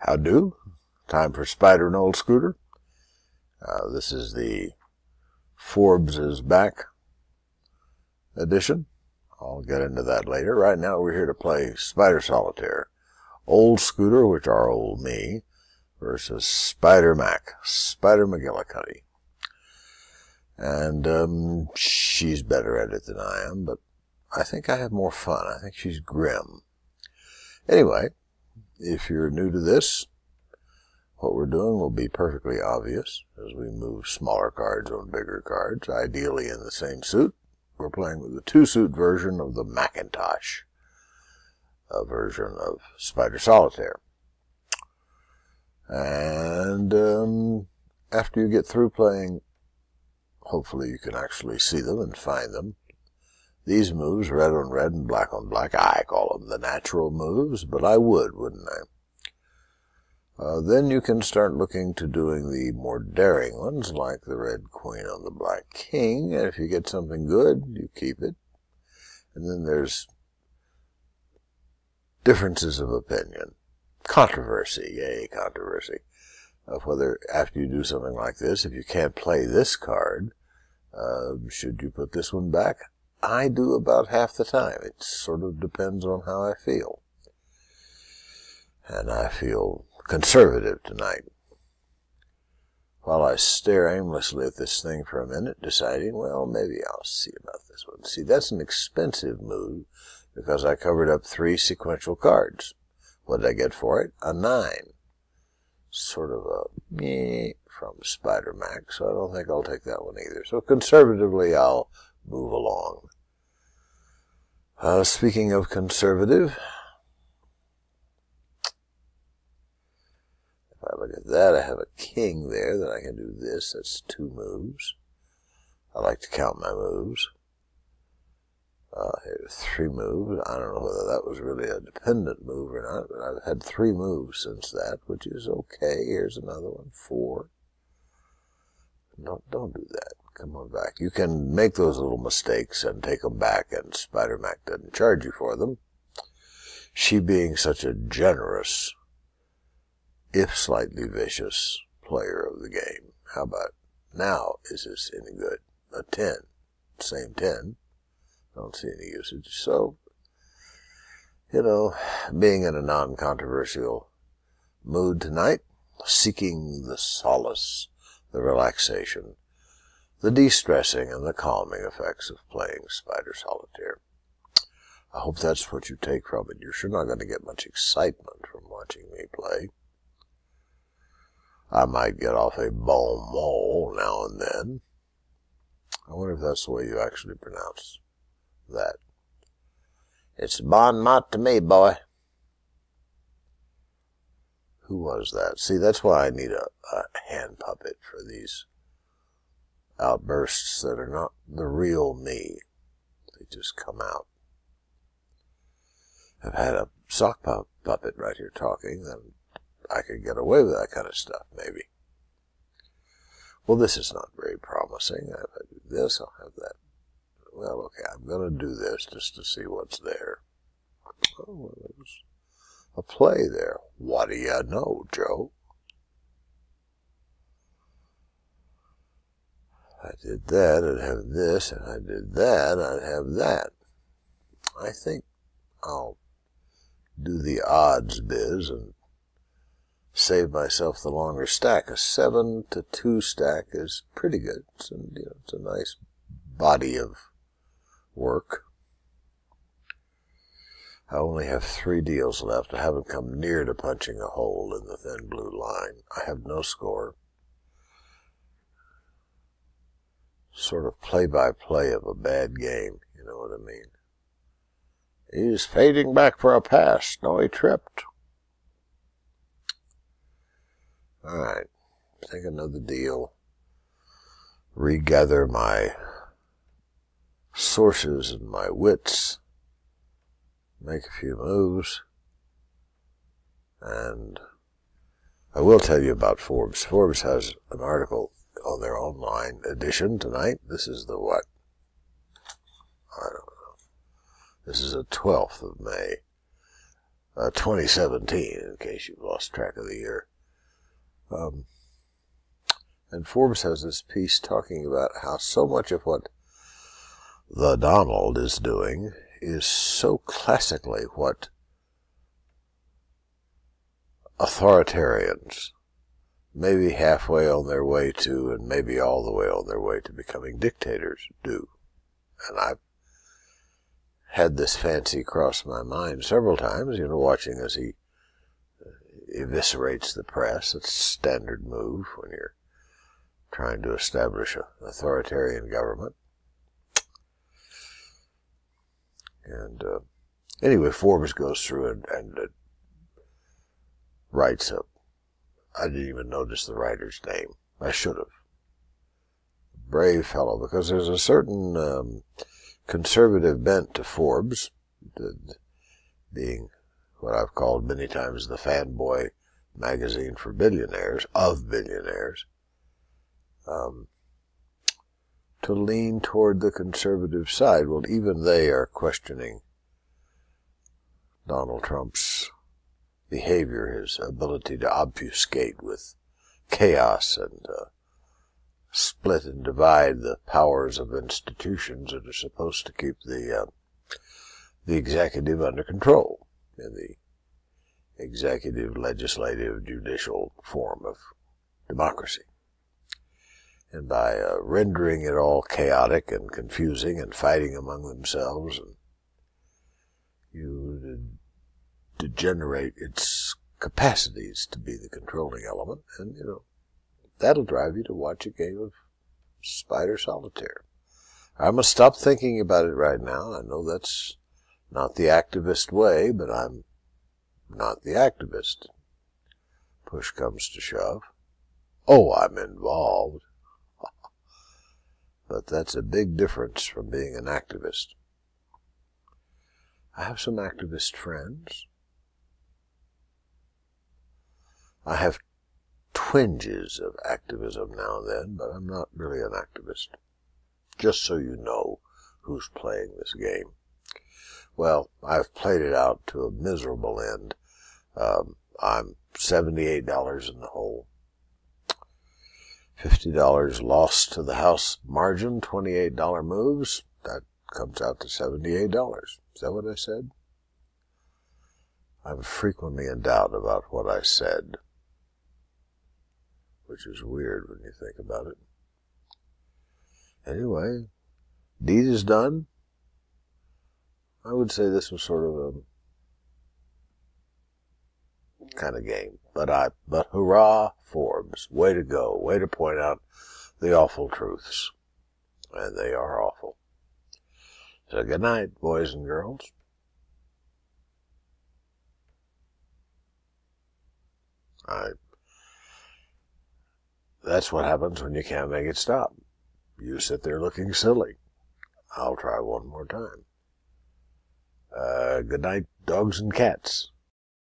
Howdo. Time for Spider and Olde Scooter. This is the Forbes is Back edition. I'll get into that later. Right now we're here to play Spider Solitaire. Olde Scooter, which are old me, versus Spider Mac, Spider McGillicuddy. And she's better at it than I am, but I think I have more fun. I think she's grim. Anyway, if you're new to this, what we're doing will be perfectly obvious as we move smaller cards on bigger cards, ideally in the same suit. We're playing with the two-suit version of the Macintosh version of Spider Solitaire. And after you get through playing, hopefully you can actually see them and find them. These moves, red on red and black on black, I call them the natural moves, but I would, wouldn't I? Then you can start looking to doing the more daring ones, like the red queen on the black king, and if you get something good, you keep it. And then there's differences of opinion. Controversy, controversy, of whether after you do something like this, if you can't play this card, should you put this one back? I do about half the time. It sort of depends on how I feel. And I feel conservative tonight. While I stare aimlessly at this thing for a minute, deciding, well, maybe I'll see about this one. See, that's an expensive move because I covered up 3 sequential cards. What did I get for it? A 9. Sort of a meh from Spider Mac, so I don't think I'll take that one either. So conservatively, I'll move along. Speaking of conservative, if I look at that, I have a king there that I can do this. That's 2 moves. I like to count my moves. Here's 3 moves. I don't know whether that was really a dependent move or not, but I've had 3 moves since that, which is okay. Here's another one, 4. No, don't do that. Come on back. You can make those little mistakes and take them back, and Spider Mac doesn't charge you for them. She being such a generous, if slightly vicious, player of the game. How about now? Is this any good? A 10. Same 10. Don't see any usage. So, you know, being in a non-controversial mood tonight, seeking the solace, the relaxation, the de-stressing and the calming effects of playing Spider Solitaire. I hope that's what you take from it. You're sure not going to get much excitement from watching me play. I might get off a bon mot now and then. I wonder if that's the way you actually pronounce that. It's bon mot to me, boy. Who was that? See, that's why I need a hand puppet for these outbursts that are not the real me. They just come out. I've had a sock puppet right here talking, then I could get away with that kind of stuff, maybe. Well, this is not very promising. If I do this, I'll have that. Well, okay, I'm going to do this just to see what's there. Oh, well, there's a play there. What do you know, Joe? I did that, I'd have this, and I did that, I'd have that. I think I'll do the odds biz and save myself the longer stack. A 7 to 2 stack is pretty good. It's a nice body of work. I only have 3 deals left. I haven't come near to punching a hole in the thin blue line. I have no score. Sort of play-by-play of a bad game, you know what I mean? He's fading back for a pass. No, he tripped. Alright, take another deal. Regather my sources and my wits. Make a few moves. And I will tell you about Forbes. Forbes has an article on their online edition tonight. This is the what? I don't know. This is the 12th of May. 2017, in case you've lost track of the year. And Forbes has this piece talking about how so much of what the Donald is doing is so classically what authoritarians, maybe halfway on their way to, and maybe all the way on their way to becoming dictators, do. And I've had this fancy cross my mind several times, watching as he eviscerates the press. It's a standard move when you're trying to establish an authoritarian government. And anyway, Forbes goes through and writes up. I didn't even notice the writer's name. I should have. Brave fellow, because there's a certain conservative bent to Forbes, being what I've called many times the fanboy magazine for billionaires, of billionaires, to lean toward the conservative side. Well, even they are questioning Donald Trump's behavior, his ability to obfuscate with chaos and split and divide the powers of institutions that are supposed to keep the executive under control in the executive, legislative, judicial form of democracy. And by rendering it all chaotic and confusing and fighting among themselves, and you degenerate its capacities to be the controlling element, and, that'll drive you to watch a game of Spider Solitaire. I must stop thinking about it right now. I know that's not the activist way, but I'm not the activist. Push comes to shove. Oh, I'm involved. But that's a big difference from being an activist. I have some activist friends. I have twinges of activism now and then, but I'm not really an activist. Just so you know who's playing this game. Well, I've played it out to a miserable end. I'm $78 in the hole. $50 lost to the house margin, $28 moves. That comes out to $78. Is that what I said? I'm frequently in doubt about what I said, which is weird when you think about it. Anyway, deed is done. I would say this was sort of a kind of game. But hurrah, Forbes. Way to go. Way to point out the awful truths. And they are awful. So good night, boys and girls. That's what happens when you can't make it stop. You sit there looking silly. I'll try one more time. Good night, dogs and cats.